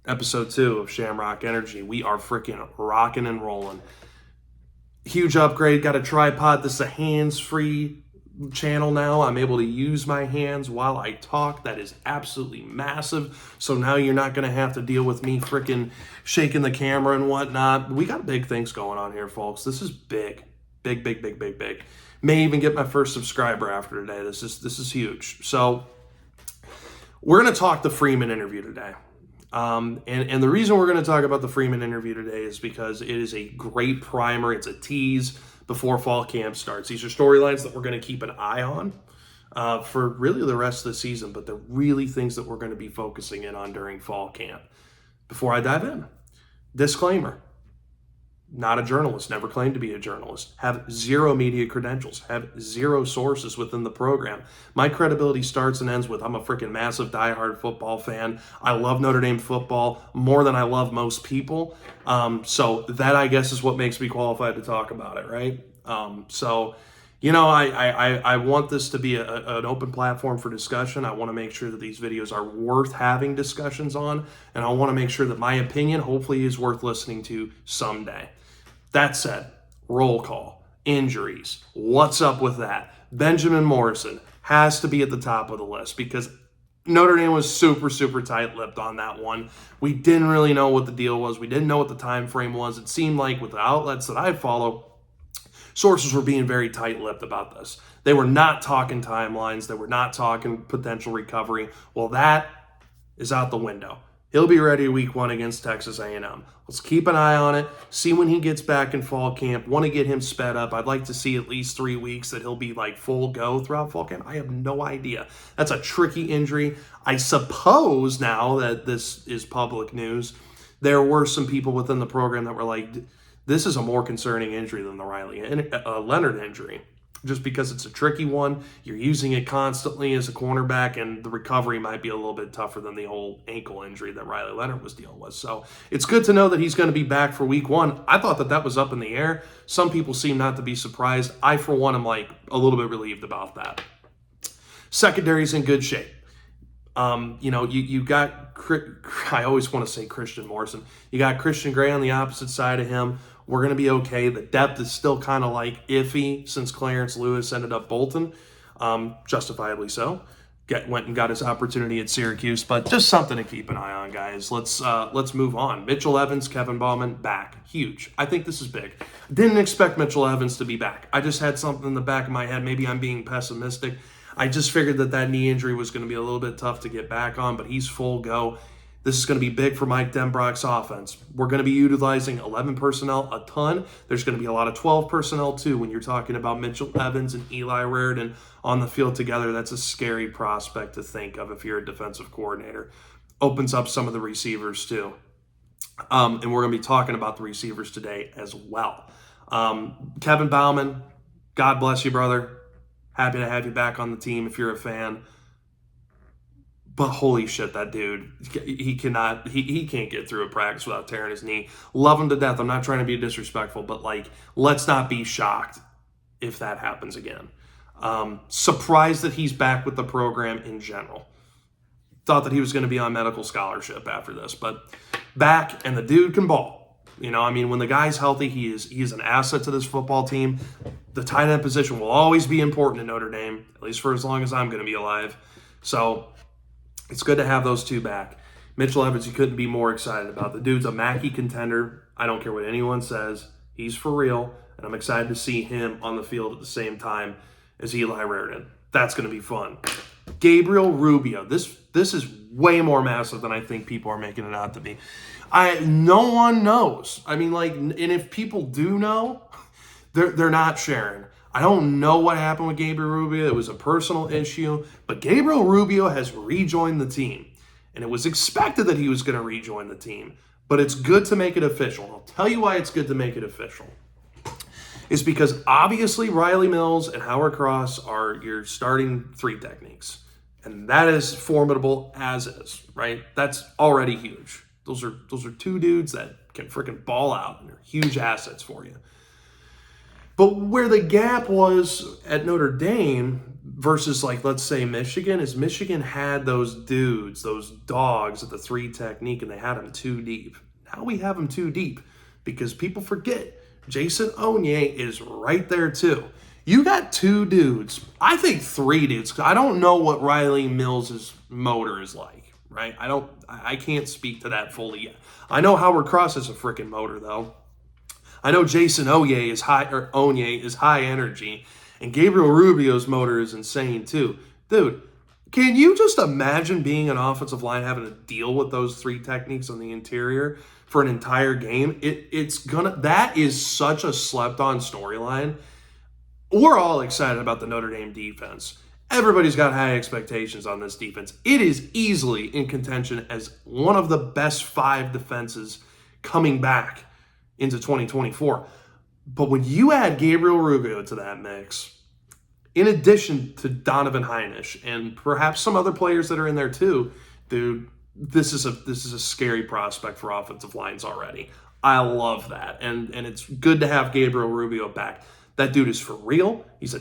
Episode 2 of Shamrock Energy. We are freaking rocking and rolling. Huge upgrade. Got a tripod. This is a hands-free channel now. I'm able to use my hands while I talk. That is absolutely massive. So now you're not going to have to deal with me freaking shaking the camera and whatnot. We got big things going on here, folks. This is big. Big, big, big, big, big. May even get my first subscriber after today. This is huge. So we're going to talk the Freeman interview today. And the reason we're going to talk about the Freeman interview today is because it is a great primer. It's a tease before fall camp starts. These are storylines that we're going to keep an eye on for really the rest of the season, but they're really things that we're going to be focusing in on during fall camp. Before I dive in, disclaimer. Not a journalist, never claimed to be a journalist, have zero media credentials, have zero sources within the program. My credibility starts and ends with I'm a freaking massive diehard football fan. I love Notre Dame football more than I love most people. So that, I guess, is what makes me qualified to talk about it, right? I want this to be an open platform for discussion. I want to make sure that these videos are worth having discussions on, and I want to make sure that my opinion hopefully is worth listening to someday. That said, roll call, injuries, what's up with that? Benjamin Morrison has to be at the top of the list because Notre Dame was super, super tight-lipped on that one. We didn't really know what the deal was. We didn't know what the time frame was. It seemed like with the outlets that I follow, sources were being very tight-lipped about this. They were not talking timelines. They were not talking potential recovery. Well, that is out the window. He'll be ready week 1 against Texas A&M. Let's keep an eye on it. See when he gets back in fall camp. Want to get him sped up. I'd like to see at least 3 weeks that he'll be like full go throughout fall camp. I have no idea. That's a tricky injury. I suppose now that this is public news, there were some people within the program that were like, this is a more concerning injury than the Riley Leonard injury. Just because it's a tricky one, you're using it constantly as a cornerback, and the recovery might be a little bit tougher than the whole ankle injury that Riley Leonard was dealing with. So it's good to know that he's going to be back for week 1. I thought that was up in the air. Some people seem not to be surprised. I, for one, am like a little bit relieved about that. Secondary's in good shape. You got, I always want to say Christian Morrison. You got Christian Gray on the opposite side of him. We're going to be okay. The depth is still kind of like iffy since Clarence Lewis ended up bolting, justifiably so. Went and got his opportunity at Syracuse, but just something to keep an eye on, guys. Let's move on. Mitchell Evans, Kevin Bauman, back. Huge. I think this is big. Didn't expect Mitchell Evans to be back. I just had something in the back of my head. Maybe I'm being pessimistic. I just figured that knee injury was going to be a little bit tough to get back on, but he's full go. This is going to be big for Mike Denbrock's offense. We're going to be utilizing 11 personnel a ton. There's going to be a lot of 12 personnel too when you're talking about Mitchell Evans and Eli Raridan on the field together. That's a scary prospect to think of if you're a defensive coordinator. Opens up some of the receivers too. And we're going to be talking about the receivers today as well. Kevin Bauman, God bless you, brother. Happy to have you back on the team if you're a fan. But holy shit, that dude, he can't get through a practice without tearing his knee. Love him to death. I'm not trying to be disrespectful, but let's not be shocked if that happens again. Surprised that he's back with the program in general. Thought that he was going to be on medical scholarship after this, but back, and the dude can ball. When the guy's healthy, he is an asset to this football team. The tight end position will always be important in Notre Dame, at least for as long as I'm going to be alive. So it's good to have those two back. Mitchell Evans, you couldn't be more excited about. The dude's a Mackey contender. I don't care what anyone says. He's for real, and I'm excited to see him on the field at the same time as Eli Raridan. That's going to be fun. Gabriel Rubio. This is way more massive than I think people are making it out to be. No one knows. And if people do know, they're not sharing. I don't know what happened with Gabriel Rubio. It was a personal issue, but Gabriel Rubio has rejoined the team, and it was expected that he was going to rejoin the team, but it's good to make it official. I'll tell you why it's good to make it official. It's because obviously Riley Mills and Howard Cross are your starting 3 techniques, and that is formidable as is, right? That's already huge. Those are 2 dudes that can freaking ball out, and they're huge assets for you. But where the gap was at Notre Dame versus, like, let's say Michigan, is Michigan had those dudes, those dogs at the 3 technique, and they had them too deep. Now we have them too deep because people forget Jason Onye is right there too. You got 2 dudes, I think 3 dudes. I don't know what Riley Mills' motor is like, right? I can't speak to that fully yet. I know Howard Cross is a freaking motor though. I know Jason Onye is high energy, and Gabriel Rubio's motor is insane too. Dude, can you just imagine being an offensive line having to deal with those 3 techniques on the interior for an entire game? That is such a slept-on storyline. We're all excited about the Notre Dame defense. Everybody's got high expectations on this defense. It is easily in contention as one of the best 5 defenses coming back into 2024. But when you add Gabriel Rubio to that mix, in addition to Donovan Heinisch and perhaps some other players that are in there too, dude, this is a scary prospect for offensive lines already. I love that. And it's good to have Gabriel Rubio back. That dude is for real. He's I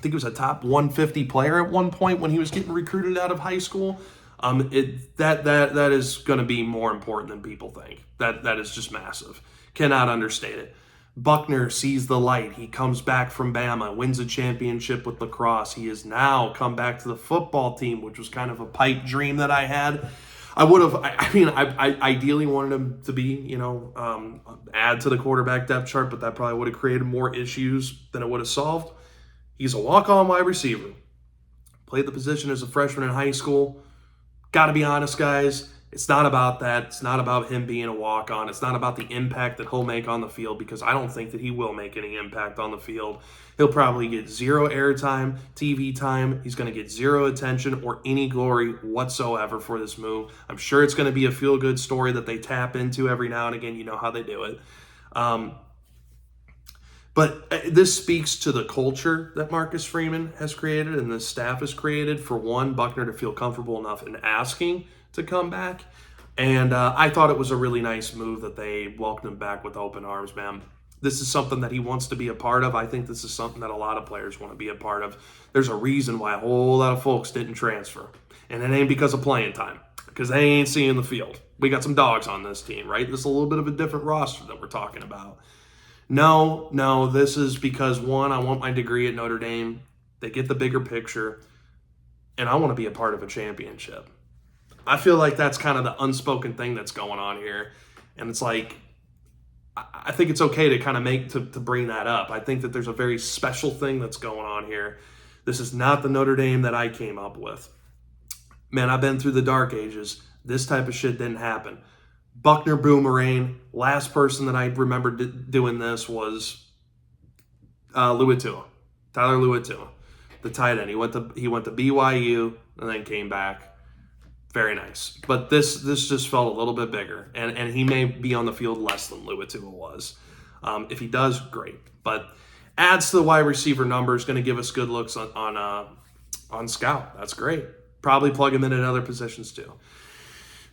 think he was a top 150 player at one point when he was getting recruited out of high school. That is going to be more important than people think. That is just massive. Cannot understate it. Buckner sees the light. He comes back from Bama, wins a championship with lacrosse. He has now come back to the football team, which was kind of a pipe dream that I had. I ideally wanted him to be, add to the quarterback depth chart, but that probably would have created more issues than it would have solved. He's a walk-on wide receiver. Played the position as a freshman in high school. Got to be honest, guys. It's not about that. It's not about him being a walk-on. It's not about the impact that he'll make on the field, because I don't think that he will make any impact on the field. He'll probably get 0 airtime, TV time. He's going to get 0 attention or any glory whatsoever for this move. I'm sure it's going to be a feel-good story that they tap into every now and again. You know how they do it. But this speaks to the culture that Marcus Freeman has created and the staff has created. For one, Buckner to feel comfortable enough in asking to come back. And I thought it was a really nice move that they welcomed him back with open arms, man. This is something that he wants to be a part of. I think this is something that a lot of players want to be a part of. There's a reason why a whole lot of folks didn't transfer. And it ain't because of playing time, because they ain't seeing the field. We got some dogs on this team, right? This is a little bit of a different roster that we're talking about. No, this is because, one, I want my degree at Notre Dame. They get the bigger picture, and I want to be a part of a championship. I feel like that's kind of the unspoken thing that's going on here. And it's like, I think it's okay to kind of to bring that up. I think that there's a very special thing that's going on here. This is not the Notre Dame that I came up with. Man, I've been through the dark ages. This type of shit didn't happen. Buckner Boomerang, last person that I remember doing this was Luatua, Tyler Luatua, the tight end. He went to BYU and then came back. Very nice. But this just felt a little bit bigger. And he may be on the field less than Luatua was. If he does, great. But adds to the wide receiver numbers, going to give us good looks on scout. That's great. Probably plug him in at other positions too.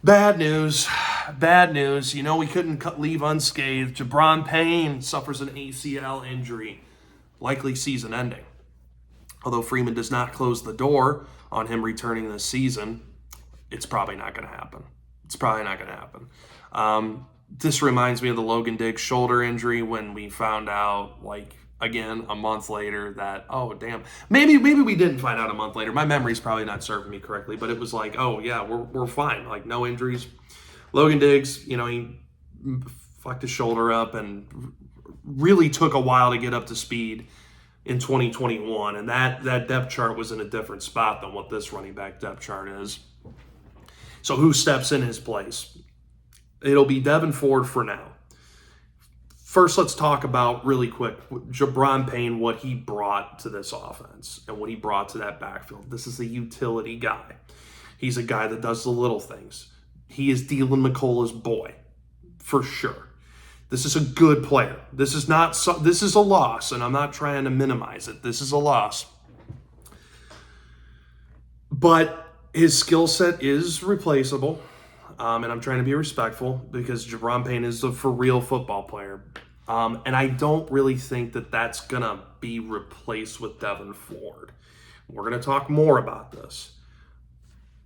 Bad news. We couldn't leave unscathed. Jabron Payne suffers an ACL injury, likely season ending. Although Freeman does not close the door on him returning this season, it's probably not going to happen. This reminds me of the Logan Diggs shoulder injury when we found out, again, a month later that, oh, damn. Maybe we didn't find out a month later. My memory's probably not serving me correctly, but it was like, oh, yeah, we're fine. No injuries. Logan Diggs, he fucked his shoulder up and really took a while to get up to speed in 2021. And that depth chart was in a different spot than what this running back depth chart is. So who steps in his place? It'll be Devin Ford for now. First, let's talk about, really quick, Jabron Payne, what he brought to this offense and what he brought to that backfield. This is a utility guy. He's a guy that does the little things. He is Dylan McCullough's boy, for sure. This is a good player. This is a loss, and I'm not trying to minimize it. This is a loss. But his skill set is replaceable, and I'm trying to be respectful because Jabron Payne is a for real football player. And I don't really think that that's going to be replaced with Devin Ford. We're going to talk more about this.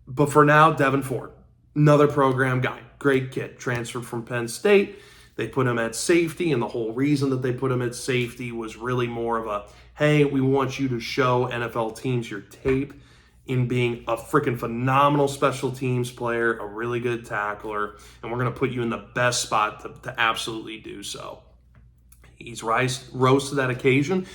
But for now, Devin Ford, another program guy, great kid, transferred from Penn State. They put him at safety, and the whole reason that they put him at safety was really more of a, hey, we want you to show NFL teams your tape in being a freaking phenomenal special teams player, a really good tackler, and we're going to put you in the best spot to absolutely do so. He's rose to that occasion.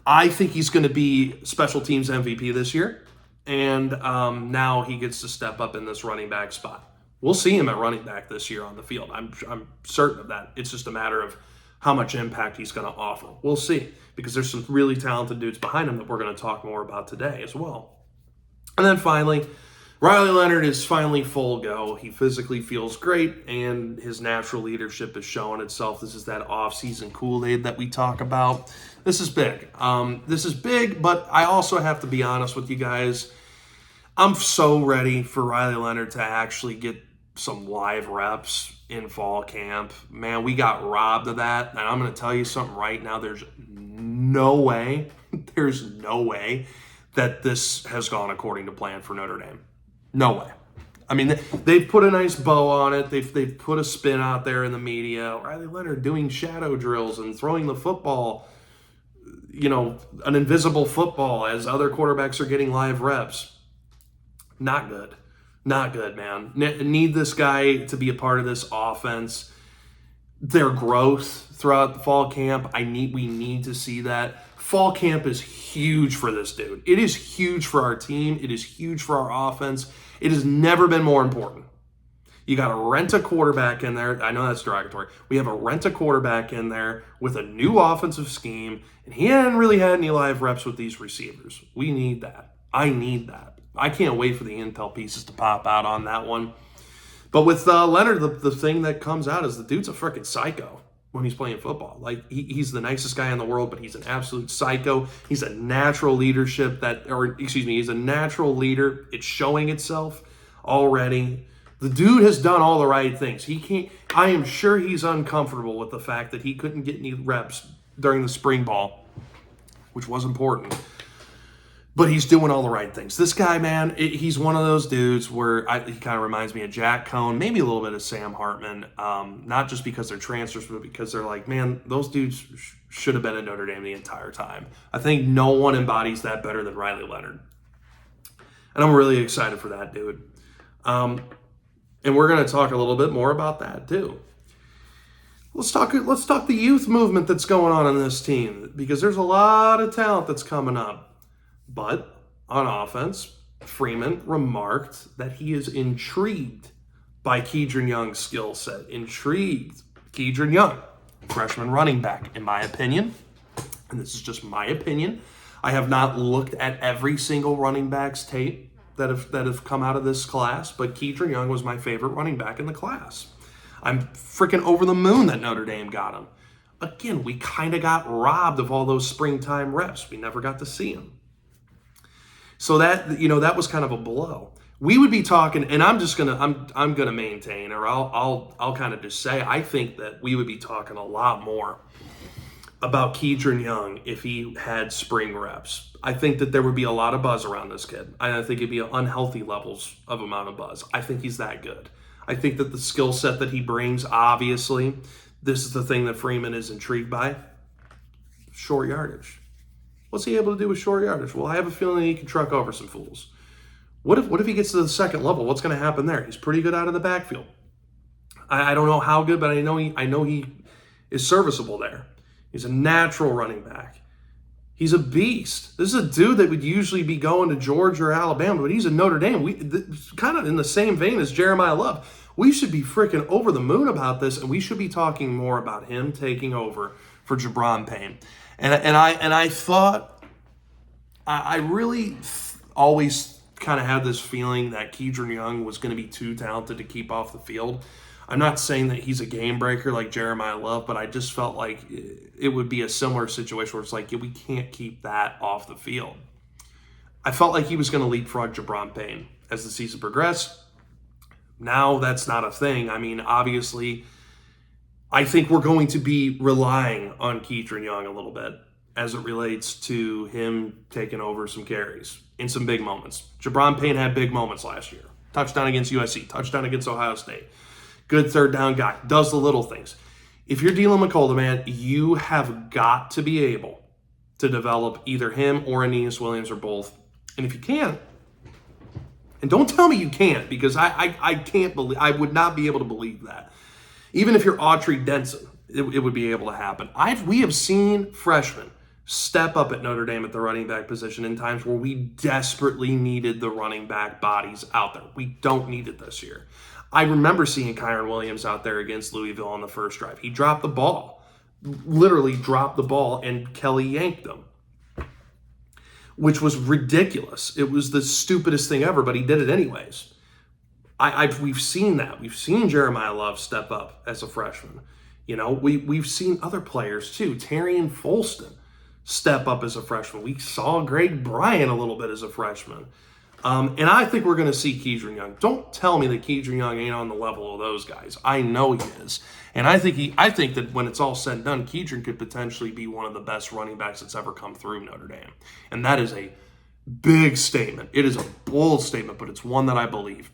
I think he's going to be special teams MVP this year, and now he gets to step up in this running back spot. We'll see him at running back this year on the field. I'm certain of that. It's just a matter of how much impact he's going to offer. We'll see, because there's some really talented dudes behind him that we're going to talk more about today as well. And then finally, Riley Leonard is finally full go. He physically feels great, and his natural leadership is showing itself. This is that off-season Kool-Aid that we talk about. This is big. This is big, but I also have to be honest with you guys. I'm so ready for Riley Leonard to actually get some live reps in fall camp. Man, we got robbed of that, and I'm going to tell you something right now. There's no way that this has gone according to plan for Notre Dame. No way. I mean, they've put a nice bow on it. They've put a spin out there in the media. Riley Leonard doing shadow drills and throwing the football, an invisible football as other quarterbacks are getting live reps. Not good. Not good, man. Need this guy to be a part of this offense. Their growth throughout the fall camp, we need to see that. Fall camp is huge for this dude. It is huge for our team. It is huge for our offense. It has never been more important. You got to rent a quarterback in there. I know that's derogatory. We have a rent a quarterback in there with a new offensive scheme, and he hadn't really had any live reps with these receivers. We need that. I need that. I can't wait for the intel pieces to pop out on that one. But with Leonard, the thing that comes out is the dude's a freaking psycho when he's playing football. Like, he's the nicest guy in the world, but he's an absolute psycho. He's a natural he's a natural leader. It's showing itself already. The dude has done all the right things. I am sure he's uncomfortable with the fact that he couldn't get any reps during the spring ball, which was important. But he's doing all the right things. This guy, man, he's one of those dudes where he kind of reminds me of Jack Cohn, maybe a little bit of Sam Hartman, not just because they're transfers, but because they're like, man, those dudes should have been at Notre Dame the entire time. I think no one embodies that better than Riley Leonard. And I'm really excited for that dude. And we're going to talk a little bit more about that too. Let's talk the youth movement that's going on this team, because there's a lot of talent that's coming up. But on offense, Freeman remarked that he is intrigued by Kedron Young's skill set. Intrigued. Kedron Young, freshman running back, in my opinion, and this is just my opinion. I have not looked at every single running back's tape that have come out of this class, but Kedron Young was my favorite running back in the class. I'm freaking over the moon that Notre Dame got him. Again, we kind of got robbed of all those springtime reps. We never got to see him. So that was kind of a blow. We would be talking, and I'm gonna maintain, or I'll kind of just say, I think that we would be talking a lot more about Kedron Young if he had spring reps. I think that there would be a lot of buzz around this kid. I think it'd be unhealthy levels of amount of buzz. I think he's that good. I think that the skill set that he brings, obviously, this is the thing that Freeman is intrigued by: short yardage. What's he able to do with short yardage? Well, I have a feeling he can truck over some fools. What if he gets to the second level? What's going to happen there? He's pretty good out of the backfield. I don't know how good, but I know he is serviceable there. He's a natural running back. He's a beast. This is a dude that would usually be going to Georgia or Alabama, but he's in Notre Dame. Kind of in the same vein as Jeremiah Love. We should be freaking over the moon about this, and we should be talking more about him taking over for Jabron Payne. And I thought, I really always kind of had this feeling that Kedron Young was going to be too talented to keep off the field. I'm not saying that he's a game breaker like Jeremiah Love, but I just felt like it would be a similar situation where it's like, we can't keep that off the field. I felt like he was going to leapfrog Jabron Payne as the season progressed. Now that's not a thing. I mean, obviously, I think we're going to be relying on Keatron Young a little bit as it relates to him taking over some carries in some big moments. Jabron Payne had big moments last year. Touchdown against USC, touchdown against Ohio State. Good third down guy, does the little things. If you're Dylan McCullough, man, you have got to be able to develop either him or Aeneas Williams or both. And if you can, and don't tell me you can't, because I can't believe, I would not be able to believe that. Even if you're Autry Denson, it would be able to happen. We have seen freshmen step up at Notre Dame at the running back position in times where we desperately needed the running back bodies out there. We don't need it this year. I remember seeing Kyron Williams out there against Louisville on the first drive. He dropped the ball, literally dropped the ball, and Kelly yanked him, which was ridiculous. It was the stupidest thing ever, but he did it anyways. We've seen that. We've seen Jeremiah Love step up as a freshman. You know, we've seen other players too. Terrion Folston step up as a freshman. We saw Greg Bryant a little bit as a freshman. And I think we're going to see Keatron Young. Don't tell me that Keatron Young ain't on the level of those guys. I know he is. And I think that when it's all said and done, Keatron could potentially be one of the best running backs that's ever come through Notre Dame. And that is a big statement. It is a bold statement, but it's one that I believe.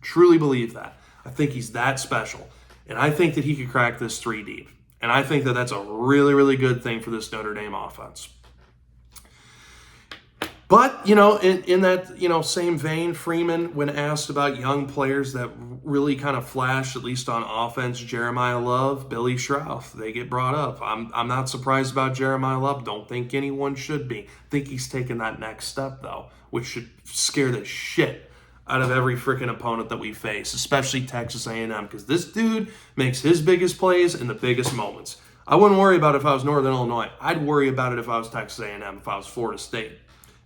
Truly believe that. I think he's that special. And I think that he could crack this 3 deep. And I think that that's a really, really good thing for this Notre Dame offense. But, you know, in that, you know, same vein, Freeman, when asked about young players that really kind of flashed, at least on offense, Jeremiah Love, Billy Schrauth, they get brought up. I'm not surprised about Jeremiah Love. Don't think anyone should be. Think he's taking that next step, though, which should scare the shit out of every freaking opponent that we face, especially Texas A&M, because this dude makes his biggest plays in the biggest moments. I wouldn't worry about it if I was Northern Illinois. I'd worry about it if I was Texas A&M, if I was Florida State,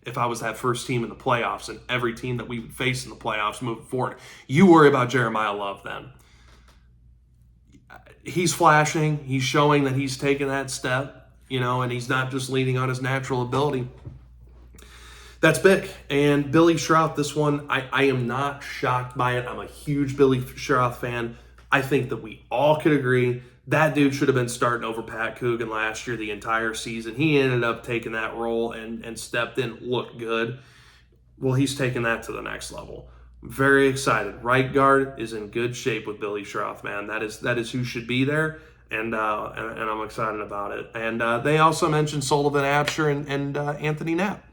if I was that first team in the playoffs and every team that we would face in the playoffs moving forward. You worry about Jeremiah Love then. He's flashing. He's showing that he's taking that step, you know, and he's not just leaning on his natural ability. That's big. And Billy Schrauth, this one, I am not shocked by it. I'm a huge Billy Schrauth fan. I think that we all could agree that dude should have been starting over Pat Coogan last year the entire season. He ended up taking that role and stepped in, looked good. Well, he's taking that to the next level. Very excited. Right guard is in good shape with Billy Schrauth, man. That is who should be there, and I'm excited about it. And they also mentioned Sullivan Absher and Anthony Knapp.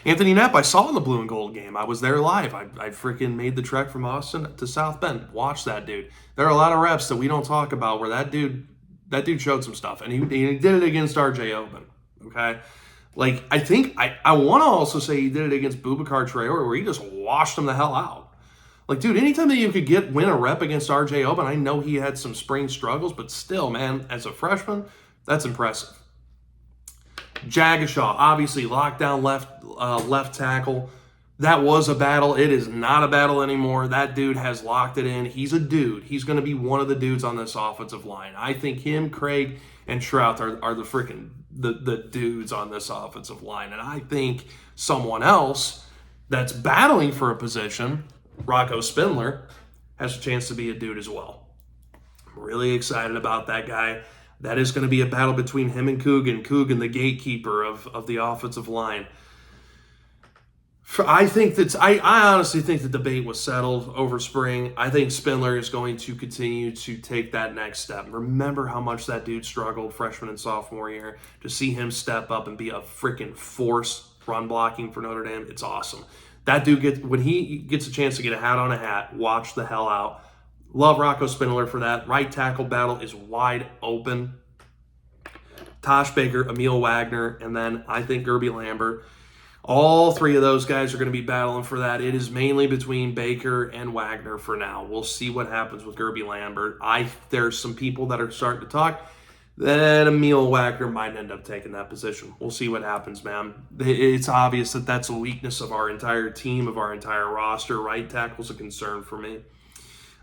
Anthony Knapp, I saw in the blue and gold game. I was there live. I freaking made the trek from Austin to South Bend. Watch that dude. There are a lot of reps that we don't talk about where that dude showed some stuff, and he did it against RJ Oben. Okay, like I want to also say he did it against Boubacar Traore, where he just washed him the hell out. Like, dude, anytime that you could win a rep against RJ Oben, I know he had some spring struggles, but still, man, as a freshman, that's impressive. Jagashaw, obviously locked down left tackle. That was a battle. It is not a battle anymore. That dude has locked it in. He's a dude. He's going to be one of the dudes on this offensive line. I think him, Craig, and Schrauth are the freaking the dudes on this offensive line. And I think someone else that's battling for a position, Rocco Spindler, has a chance to be a dude as well. I'm really excited about that guy. That is going to be a battle between him and Coogan. Coogan, the gatekeeper of the offensive line. I honestly think the debate was settled over spring. I think Spindler is going to continue to take that next step. Remember how much that dude struggled freshman and sophomore year. To see him step up and be a freaking force run blocking for Notre Dame, it's awesome. That dude, when he gets a chance to get a hat on a hat, watch the hell out. Love Rocco Spindler for that. Right tackle battle is wide open. Tosh Baker, Emil Wagner, and then I think Gerby Lambert. All three of those guys are going to be battling for that. It is mainly between Baker and Wagner for now. We'll see what happens with Gerby Lambert. There's some people that are starting to talk that Emil Wagner might end up taking that position. We'll see what happens, man. It's obvious that that's a weakness of our entire team, of our entire roster. Right tackle's a concern for me.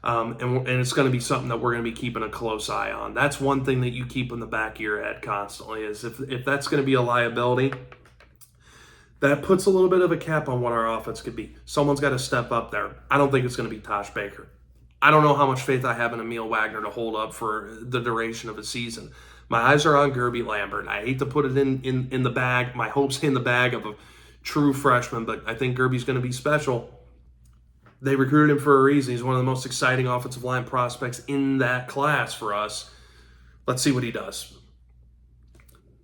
And it's going to be something that we're going to be keeping a close eye on. That's one thing that you keep in the back of your head constantly, is if that's going to be a liability, that puts a little bit of a cap on what our offense could be. Someone's got to step up there. I don't think it's going to be Tosh Baker. I don't know how much faith I have in Emil Wagner to hold up for the duration of a season. My eyes are on Gerby Lambert. I hate to put it in the bag, my hopes in the bag of a true freshman, but I think Gerby's going to be special. They recruited him for a reason. He's one of the most exciting offensive line prospects in that class for us. Let's see what he does.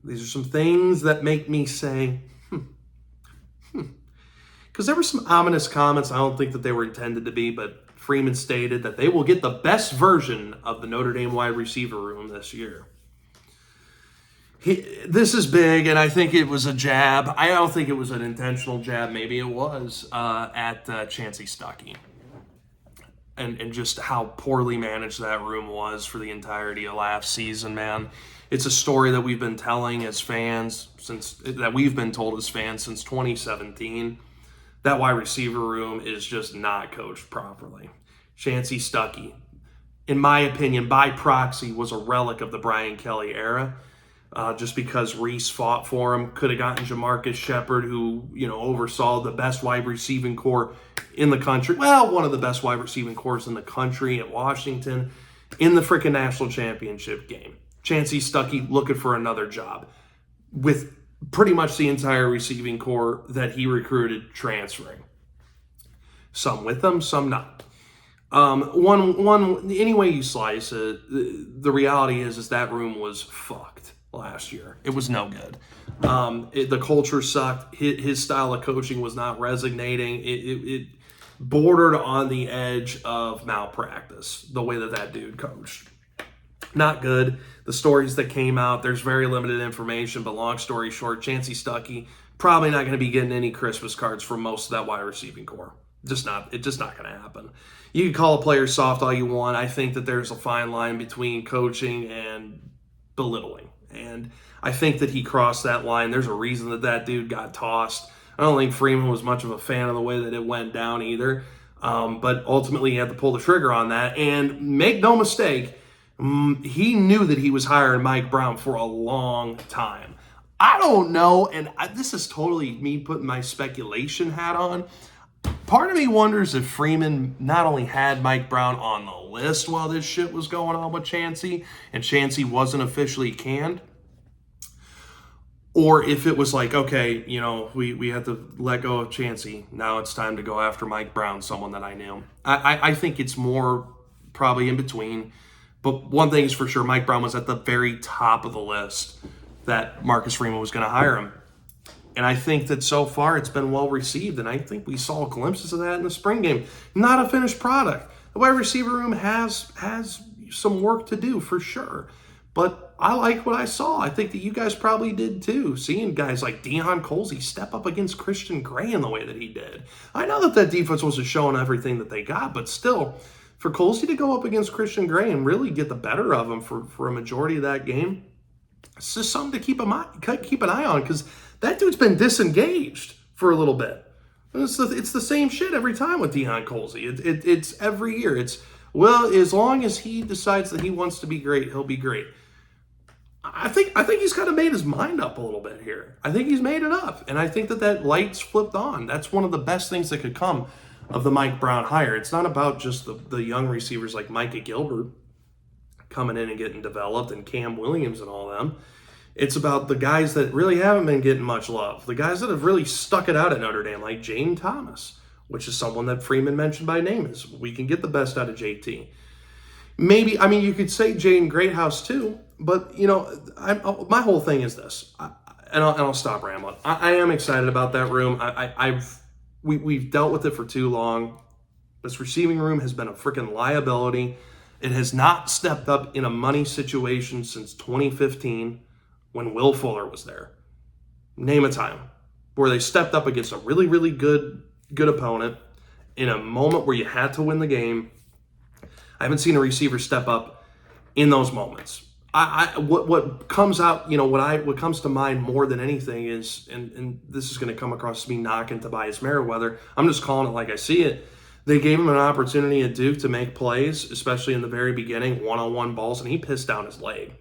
These are some things that make me say, because there were some ominous comments. I don't think that they were intended to be, but Freeman stated that they will get the best version of the Notre Dame wide receiver room this year. This is big, and I think it was a jab. I don't think it was an intentional jab. Maybe it was at Chancey Stuckey. And just how poorly managed that room was for the entirety of last season, man. It's a story that we've been telling as fans since 2017. That wide receiver room is just not coached properly. Chancey Stuckey, in my opinion, by proxy, was a relic of the Brian Kelly era. Just because Reese fought for him, could have gotten Jamarcus Shepard, who oversaw the best wide receiving core in the country. Well, one of the best wide receiving cores in the country at Washington in the freaking national championship game. Chancey Stuckey looking for another job with pretty much the entire receiving core that he recruited transferring. Some with them, some not. Any way you slice it, the reality is that room was fucked last year. It was no good. The culture sucked. His style of coaching was not resonating. It bordered on the edge of malpractice, the way that dude coached. Not good. The stories that came out, there's very limited information, but long story short, Chancey Stuckey probably not going to be getting any Christmas cards from most of that wide receiving core. It's just not going to happen. You can call a player soft all you want. I think that there's a fine line between coaching and belittling. And I think that he crossed that line. There's a reason that dude got tossed. I don't think Freeman was much of a fan of the way that it went down either. But ultimately, he had to pull the trigger on that. And make no mistake, he knew that he was hiring Mike Brown for a long time. I don't know, and this is totally me putting my speculation hat on. Part of me wonders if Freeman not only had Mike Brown on the list while this shit was going on with Chancey, and Chancey wasn't officially canned, or if it was like, okay, we had to let go of Chancey. Now it's time to go after Mike Brown, someone that I knew. I think it's more probably in between. But one thing is for sure, Mike Brown was at the very top of the list that Marcus Freeman was going to hire him. And I think that so far it's been well received, and I think we saw glimpses of that in the spring game. Not a finished product. The wide receiver room has some work to do for sure. But I like what I saw. I think that you guys probably did too. Seeing guys like Deion Colsey step up against Christian Gray in the way that he did. I know that defense wasn't showing everything that they got, but still, for Colsey to go up against Christian Gray and really get the better of him for a majority of that game, it's just something to keep an eye on, because that dude's been disengaged for a little bit. It's the same shit every time with Deion Colsey. It's every year. Well, as long as he decides that he wants to be great, he'll be great. I think he's kind of made his mind up a little bit here. I think he's made it up, and I think that light's flipped on. That's one of the best things that could come of the Mike Brown hire. It's not about just the young receivers like Micah Gilbert coming in and getting developed, and Cam Williams and all them. It's about the guys that really haven't been getting much love. The guys that have really stuck it out at Notre Dame, like Jaden Thomas, which is someone that Freeman mentioned by name. Is we can get the best out of JT. Maybe, you could say Jaden Greathouse too, but my whole thing is this, and I'll stop rambling. I am excited about that room. We've dealt with it for too long. This receiving room has been a freaking liability. It has not stepped up in a money situation since 2015 when Will Fuller was there. Name a time where they stepped up against a really, really good opponent in a moment where you had to win the game. I haven't seen a receiver step up in those moments. What comes out, what comes to mind more than anything is, and this is going to come across to me knocking Tobias Merriweather. I'm just calling it like I see it. They gave him an opportunity at Duke to make plays, especially in the very beginning, one-on-one balls, and he pissed down his leg.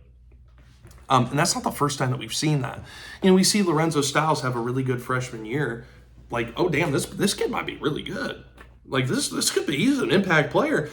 And that's not the first time that we've seen that. We see Lorenzo Styles have a really good freshman year. Like, oh damn, this kid might be really good. Like this could be, he's an impact player.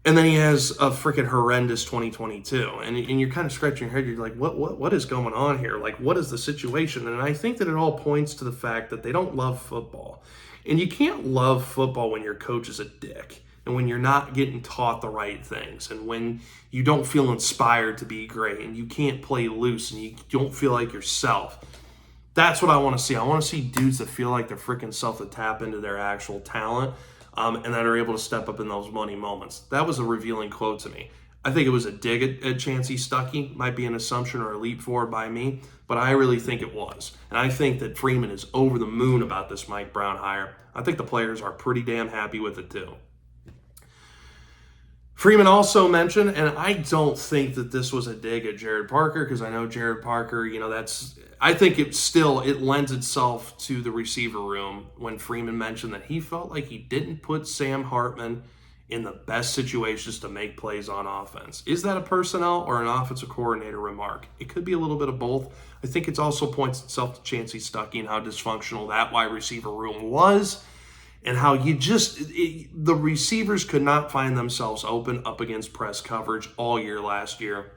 And then he has a freaking horrendous 2022. And you're kind of scratching your head. You're like, what is going on here? Like, what is the situation? And I think that it all points to the fact that they don't love football. And you can't love football when your coach is a dick and when you're not getting taught the right things and when you don't feel inspired to be great and you can't play loose and you don't feel like yourself. That's what I want to see. I want to see dudes that feel like they're freaking self to tap into their actual talent. And that are able to step up in those money moments. That was a revealing quote to me. I think it was a dig at Chancey Stuckey. Might be an assumption or a leap forward by me, but I really think it was. And I think that Freeman is over the moon about this Mike Brown hire. I think the players are pretty damn happy with it too. Freeman also mentioned, and I don't think that this was a dig at Jared Parker, because I know Jared Parker, I think it lends itself to the receiver room when Freeman mentioned that he felt like he didn't put Sam Hartman in the best situations to make plays on offense. Is that a personnel or an offensive coordinator remark? It could be a little bit of both. I think it also points itself to Chancey Stuckey and how dysfunctional that wide receiver room was, and how the receivers could not find themselves open up against press coverage all year last year.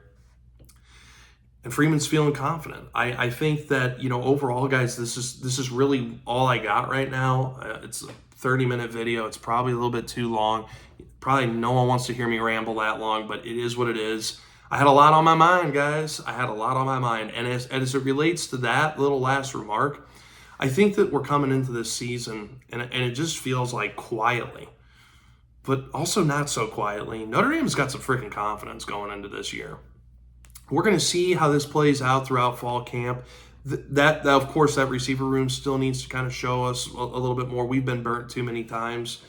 And Freeman's feeling confident. I think that, overall, guys, this is really all I got right now. It's a 30-minute video. It's probably a little bit too long. Probably no one wants to hear me ramble that long, but it is what it is. I had a lot on my mind, guys. I had a lot on my mind. And as it relates to that little last remark, I think that we're coming into this season, and it just feels like quietly, but also not so quietly, Notre Dame's got some freaking confidence going into this year. We're going to see how this plays out throughout fall camp. That of course, that receiver room still needs to kind of show us a little bit more. We've been burnt too many times.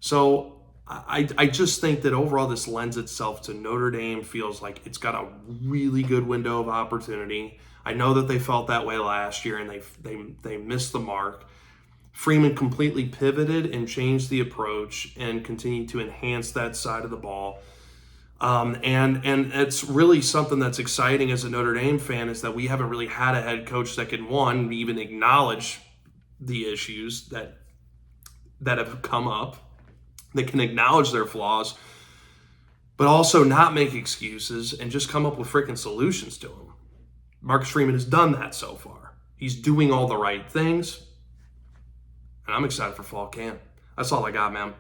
So I just think that overall this lends itself to Notre Dame feels like it's got a really good window of opportunity. I know that they felt that way last year and they missed the mark. Freeman completely pivoted and changed the approach and continued to enhance that side of the ball. And it's really something that's exciting as a Notre Dame fan is that we haven't really had a head coach that can, one, even acknowledge the issues that have come up, that can acknowledge their flaws, but also not make excuses and just come up with freaking solutions to them. Marcus Freeman has done that so far. He's doing all the right things, and I'm excited for fall camp. That's all I got, man.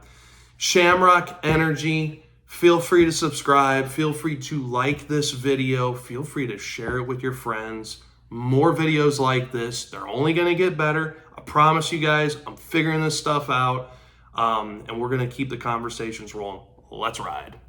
Shamrock Energy. Feel free to subscribe. Feel free to like this video. Feel free to share it with your friends. More videos like this. They're only going to get better. I promise you guys, I'm figuring this stuff out. And we're going to keep the conversations rolling. Let's ride.